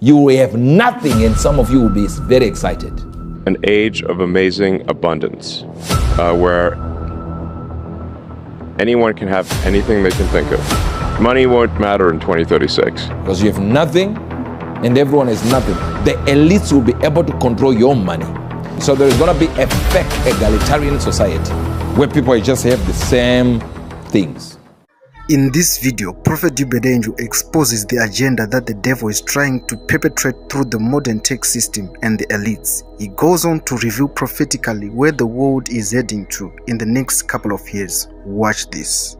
You will have nothing, and some of you will be very excited. An age of amazing abundance, where anyone can have anything they can think of. Money won't matter in 2036. Because you have nothing, and everyone has nothing. The elites will be able to control your money. So there is going to be a fake egalitarian society where people just have the same things. In this video, Prophet Uebert Angel exposes the agenda that the devil is trying to perpetrate through the modern tech system and the elites. He goes on to reveal prophetically where the world is heading to in the next couple of years. Watch this.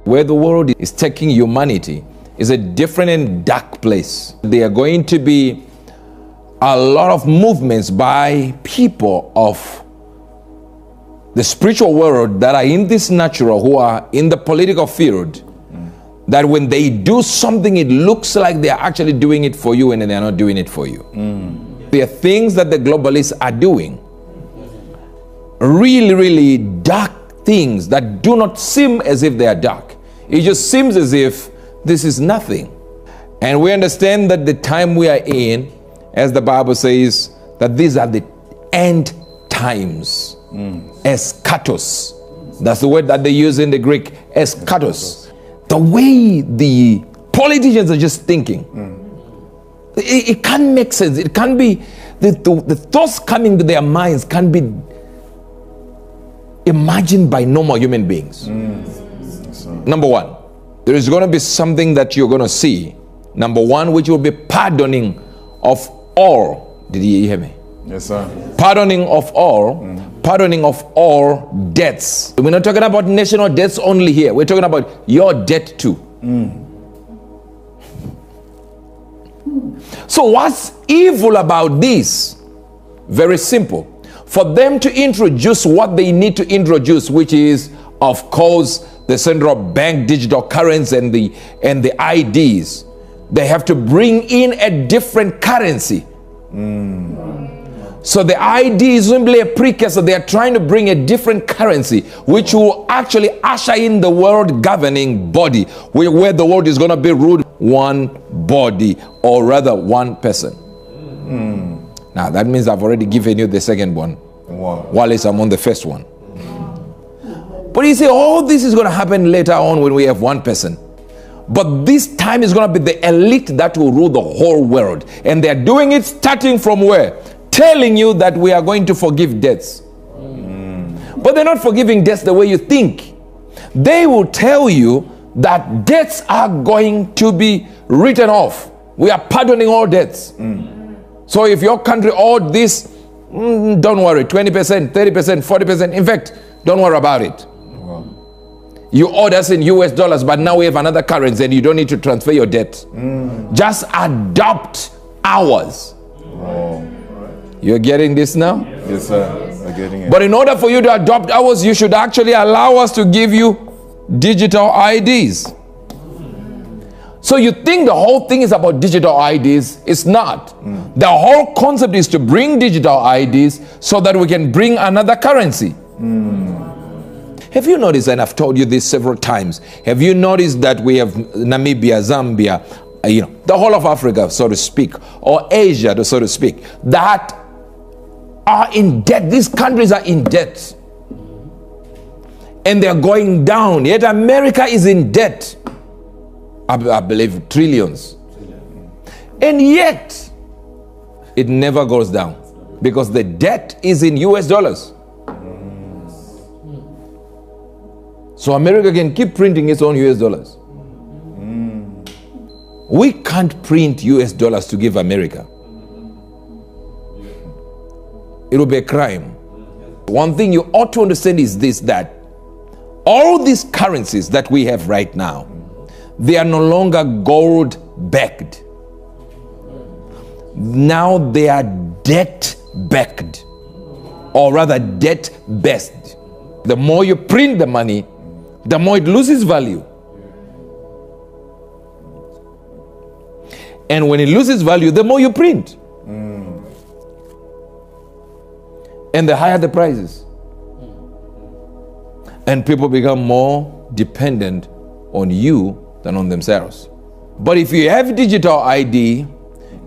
Where the world is taking humanity is a different and dark place. There are going to be a lot of movements by people of the spiritual world that are in this natural, who are in the political field, that when they do something, it looks like they are actually doing it for you, and they are not doing it for you. There are things that the globalists are doing, really, really dark things that do not seem as if they are dark. It just seems as if this is nothing. And we understand that the time we are in, as the Bible says, that these are the end times. Eskatos. That's the word that they use in the Greek. Eskatos. The way the politicians are just thinking, it can't make sense. It can't be, the thoughts coming to their minds can't be imagined by normal human beings. Number one, there is going to be something that you're going to see. Number one, which will be pardoning of all. Did you hear me? Yes, sir. Pardoning of all debts. We're not talking about national debts only here. We're talking about your debt too. So what's evil about this? Very simple. For them to introduce what they need to introduce, which is, of course, the central bank digital currency and the IDs, they have to bring in a different currency. So the ID is simply a precursor. They are trying to bring a different currency, which will actually usher in the world governing body, where the world is going to be ruled one body, or rather one person. Now that means I've already given you the second one. Wow. While I'm on the first one. But you say all this is going to happen later on when we have one person. But this time is going to be the elite that will rule the whole world. And they're doing it starting from where? Telling you that we are going to forgive debts. But they're not forgiving debts the way you think. They will tell you that debts are going to be written off. We are pardoning all debts. So if your country owed this, don't worry, 20%, 30%, 40%. In fact, don't worry about it. You owed us in US dollars, but now we have another currency and you don't need to transfer your debt. Just adopt ours. You're getting this now? Yes, sir. I'm getting it. But in order for you to adopt ours, you should actually allow us to give you digital IDs. So you think the whole thing is about digital IDs? It's not. The whole concept is to bring digital IDs so that we can bring another currency. Have you noticed, and I've told you this several times, have you noticed that we have Namibia, Zambia, the whole of Africa, so to speak, or Asia, so to speak, that are in debt? These countries are in debt. And they're going down. Yet America is in debt. I believe trillions. And yet, it never goes down. Because the debt is in US dollars. So America can keep printing its own US dollars. We can't print US dollars to give America. It will be a crime. One thing you ought to understand is this, that all these currencies that we have right now, they are no longer gold backed. Now they are debt backed, or rather debt based. The more you print the money, the more it loses value. And when it loses value, the more you print. And the higher the prices. And people become more dependent on you than on themselves. But if you have digital ID,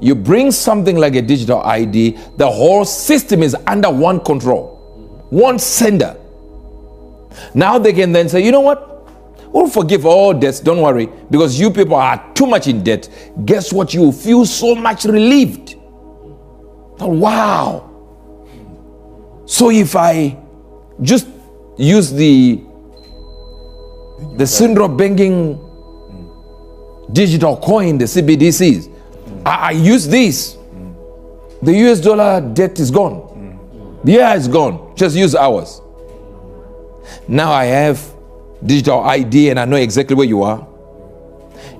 you bring something like a digital ID, the whole system is under one control, one sender. Now they can then say, you know what? We'll forgive all debts, don't worry, because you people are too much in debt. Guess what? You feel so much relieved. Oh, wow. So if I just use the syndrome banking digital coin, the CBDCs, I use this, the US dollar debt is gone. Yeah, it's gone. Just use ours. Now I have digital ID and I know exactly where you are.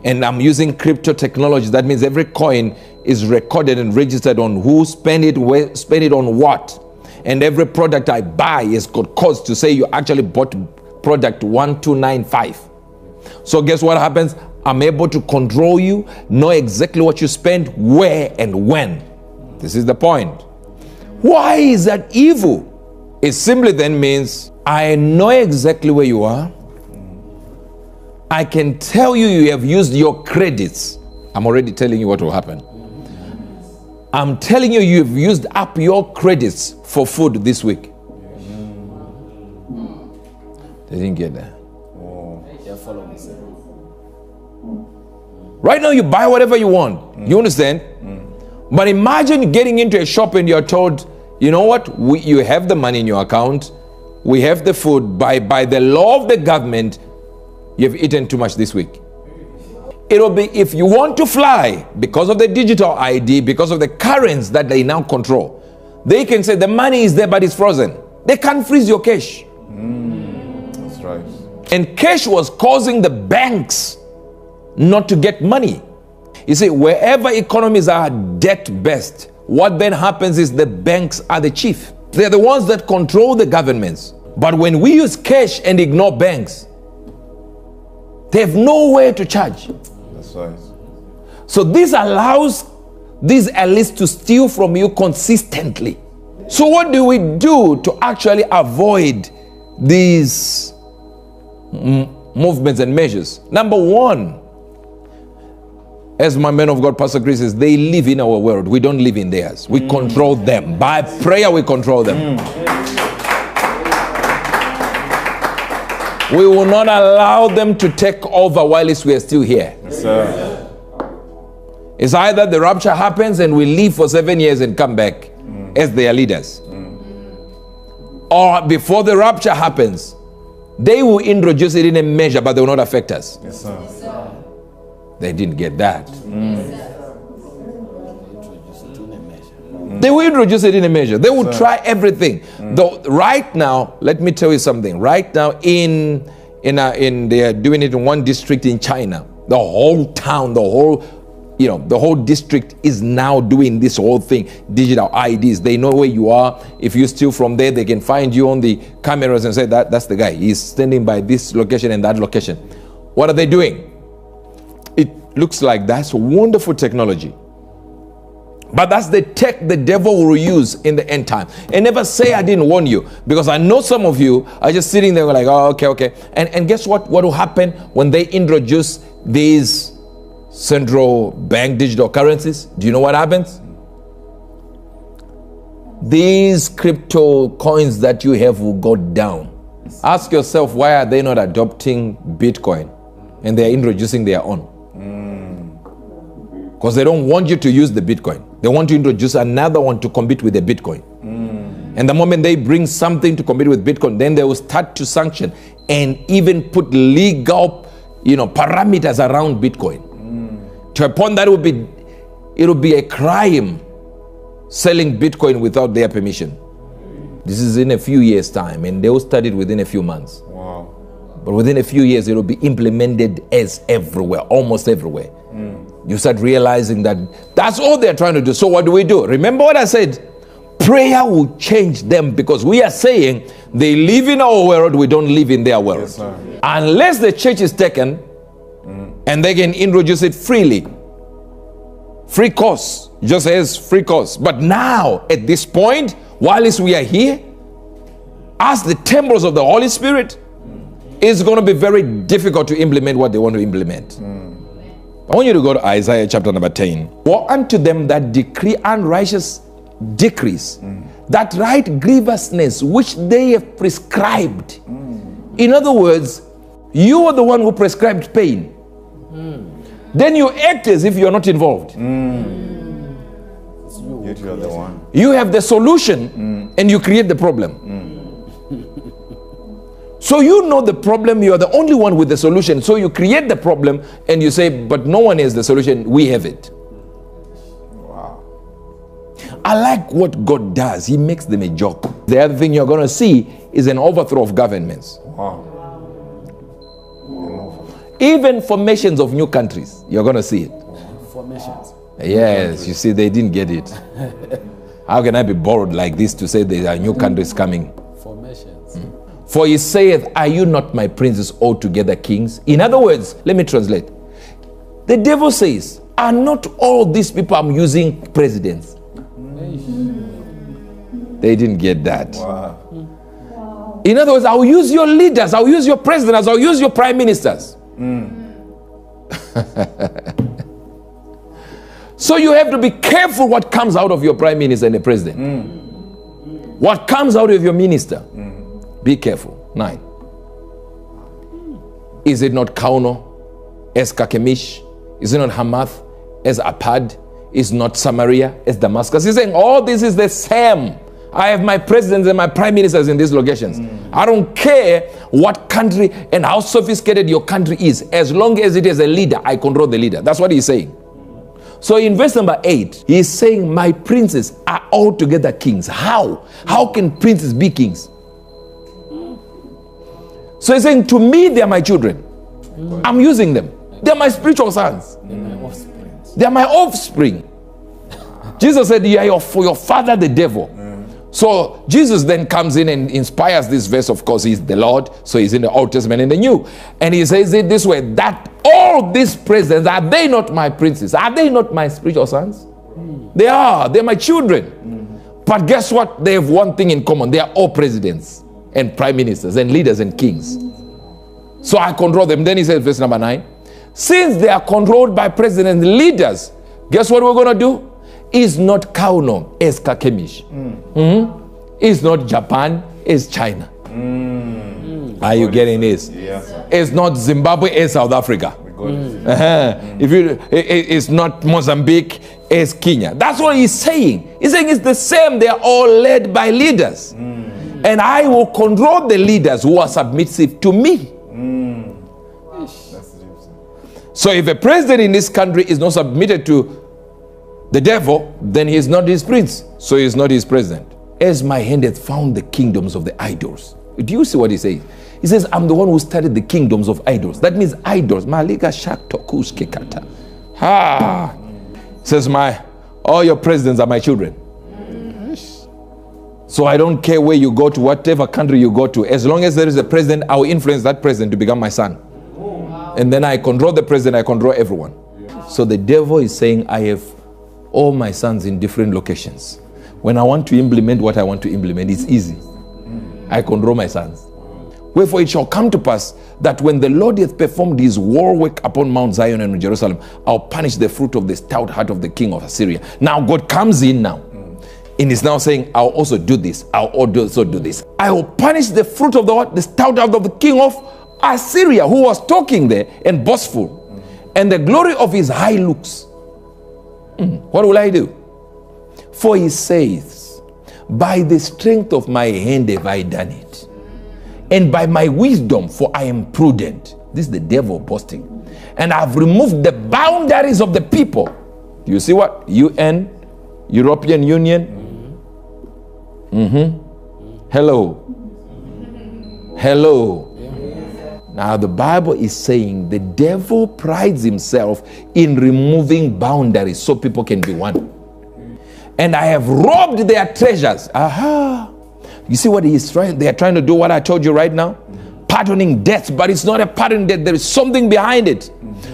And I'm using crypto technology. That means every coin is recorded and registered on who spent it, where spent it on what. And every product I buy is got codes to say you actually bought product 1295. So guess what happens? I'm able to control you, know exactly what you spent, where and when. This is the point. Why is that evil? It simply then means I know exactly where you are. I can tell you you have used your credits. I'm already telling you what will happen. I'm telling you you've used up your credits for food this week. They didn't get that. Right now you buy whatever you want. You understand? But imagine getting into a shop and you're told, you know what? You have the money in your account. We have the food. By the law of the government, you've eaten too much this week. It'll be, if you want to fly, because of the digital ID, because of the currency that they now control, they can say the money is there but it's frozen. They can't freeze your cash. That's right. And cash was causing the banks not to get money. You see, wherever economies are debt-based, what then happens is the banks are the chief. They're the ones that control the governments. But when we use cash and ignore banks, they have nowhere to charge. That's right. So this allows these elites to steal from you consistently. So what do we do to actually avoid these movements and measures? Number one, as my man of God, Pastor Chris says, they live in our world. We don't live in theirs. We control them. By prayer, we control them. We will not allow them to take over while we are still here. Yes, sir. It's either the rapture happens and we live for 7 years and come back as their leaders. Or before the rapture happens, they will introduce it in a measure, but they will not affect us. Yes, sir. They didn't get that. They will introduce it in a measure. They will try everything. Though right now, let me tell you something. Right now, they are doing it in one district in China. The whole town, the whole district is now doing this whole thing. Digital IDs. They know where you are. If you steal from there, they can find you on the cameras and say that's the guy. He's standing by this location and that location. What are they doing? It looks like that's wonderful technology. But that's the tech the devil will use in the end time. And never say I didn't warn you, because I know some of you are just sitting there like, oh, okay. And guess what? What will happen when they introduce these central bank digital currencies? Do you know what happens? These crypto coins that you have will go down. Ask yourself, why are they not adopting Bitcoin and they're introducing their own? Because they don't want you to use the Bitcoin. They want to introduce another one to compete with the Bitcoin. And the moment they bring something to compete with Bitcoin, then they will start to sanction and even put legal, parameters around Bitcoin. To a point that it will be a crime selling Bitcoin without their permission. This is in a few years' time, and they will start it within a few months. Wow. But within a few years, it will be implemented as everywhere, almost everywhere. You start realizing that that's all they're trying to do. So what do we do? Remember what I said? Prayer will change them, because we are saying they live in our world, we don't live in their world. Yes, sir. Unless the church is taken and they can introduce it freely. Free course, just as free course. But now, at this point, while we are here, as the temples of the Holy Spirit, it's going to be very difficult to implement what they want to implement. I want you to go to Isaiah chapter number 10. Woe unto them that decree unrighteous decrees, that write grievousness which they have prescribed. In other words, you are the one who prescribed pain. Then you act as if you are not involved. Yet you are the one. You have the solution and you create the problem. So you know the problem, you are the only one with the solution. So you create the problem and you say, but no one has the solution, we have it. Wow. I like what God does. He makes them a joke. The other thing you're going to see is an overthrow of governments. Wow. Even formations of new countries, you're going to see it. Formations. Yes, you see, they didn't get it. How can I be borrowed like this to say there are new countries coming? Formations. For he saith, are you not my princes altogether kings? In other words, let me translate. The devil says, are not all these people I'm using presidents? They didn't get that. Wow. In other words, I'll use your leaders, I'll use your presidents, I'll use your prime ministers. So you have to be careful what comes out of your prime minister and the president. What comes out of your minister. Be careful. 9. Is it not Kauno as Kakemish? Is it not Hamath as Apad? Is not Samaria as Damascus? He's saying all this is the same. I have my presidents and my prime ministers in these locations. I don't care what country and how sophisticated your country is. As long as it is a leader, I control the leader. That's what he's saying. So in verse number 8, he's saying my princes are altogether kings. How? How can princes be kings? So he's saying to me, they are my children. I'm using them. They are my spiritual sons. They are my offspring. Jesus said, you are for your father the devil. So Jesus then comes in and inspires this verse. Of course, he's the Lord. So he's in the Old Testament and the New. And he says it this way, that all these presidents, are they not my princes? Are they not my spiritual sons? They are. They're my children. But guess what? They have one thing in common. They are all presidents and prime ministers and leaders and kings. So I control them. Then he says, verse number 9, since they are controlled by presidents and leaders, guess what we're going to do? Is not Kauno as Kakemish. Is not Japan as China. Are you getting this? Yes, sir. It's not Zimbabwe as South Africa. If you, it's not Mozambique as Kenya. That's what he's saying. He's saying it's the same. They are all led by leaders. And I will control the leaders who are submissive to me. That's deep, sir. So if a president in this country is not submitted to the devil, then he is not his prince. So he is not his president. As my hand hath found the kingdoms of the idols. Do you see what he says? He says, I'm the one who started the kingdoms of idols. That means idols. Malika shak tokus kekata. Ha! Says all your presidents are my children. So I don't care where you go to, whatever country you go to. As long as there is a president, I will influence that president to become my son. And then I control the president, I control everyone. So the devil is saying, I have all my sons in different locations. When I want to implement what I want to implement, it's easy. I control my sons. Wherefore it shall come to pass that when the Lord hath performed his war work upon Mount Zion and in Jerusalem, I'll punish the fruit of the stout heart of the king of Assyria. Now God comes in now. And is now saying, I'll also do this. I'll also do this. I will punish the fruit of the what? The stout heart of the king of Assyria, who was talking there and boastful. And the glory of his high looks. What will I do? For he says, by the strength of my hand have I done it. And by my wisdom, for I am prudent. This is the devil boasting. And I've removed the boundaries of the people. Do you see what? UN, European Union. Hello. Now the Bible is saying the devil prides himself in removing boundaries so people can be one. And I have robbed their treasures. Aha. You see what he's trying? They are trying to do what I told you right now? Pardoning debt, but it's not a pardoning debt. There is something behind it.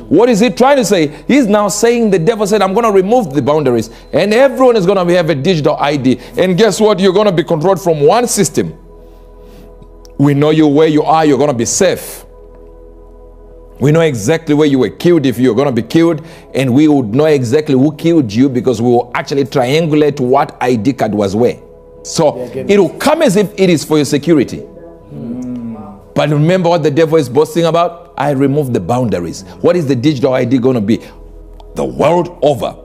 What is he trying to say? He's now saying, the devil said, I'm going to remove the boundaries and everyone is going to have a digital ID. And guess what? You're going to be controlled from one system. We know you where you are. You're going to be safe. We know exactly where you were killed if you're going to be killed, and we would know exactly who killed you because we will actually triangulate what ID card was where. So it will come as if it is for your security. But remember what the devil is boasting about? I removed the boundaries. What is the digital ID going to be? The world over.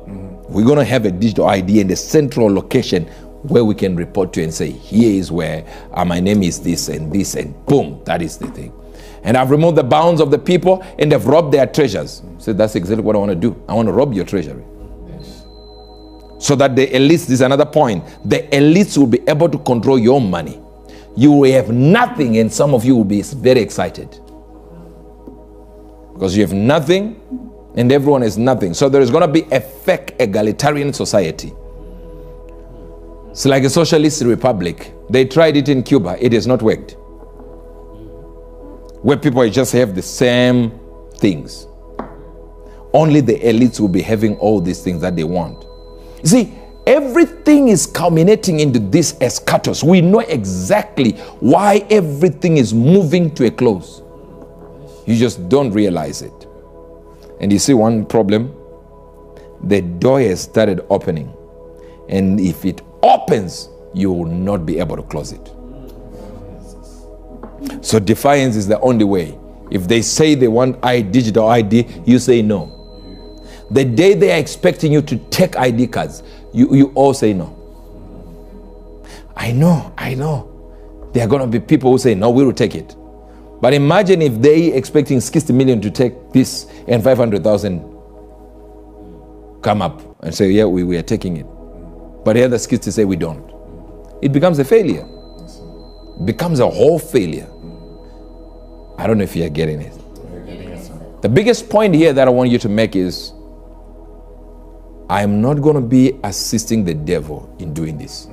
We're going to have a digital ID in the central location where we can report to and say, here is where my name is this, and boom, that is the thing. And I've removed the bounds of the people, and they've robbed their treasures. So that's exactly what I want to do. I want to rob your treasury. So that the elites, this is another point, the elites will be able to control your money. You will have nothing, and some of you will be very excited. Because you have nothing, and everyone has nothing. So there is going to be a fake egalitarian society. It's like a socialist republic. They tried it in Cuba. It has not worked. Where people just have the same things. Only the elites will be having all these things that they want. You see, everything is culminating into this eschatos. We know exactly why everything is moving to a close. You just don't realize it. And you see one problem? The door has started opening. And if it opens, you will not be able to close it. So defiance is the only way. If they say they want digital ID, you say no. The day they are expecting you to take ID cards, you all say no. I know. There are going to be people who say, no, we will take it. But imagine if they expecting 60 million to take this and 500,000 come up and say, yeah, we are taking it. But the other 60 say we don't. It becomes a failure. It becomes a whole failure. I don't know if you're getting it. The biggest point here that I want you to make is, I'm not going to be assisting the devil in doing this.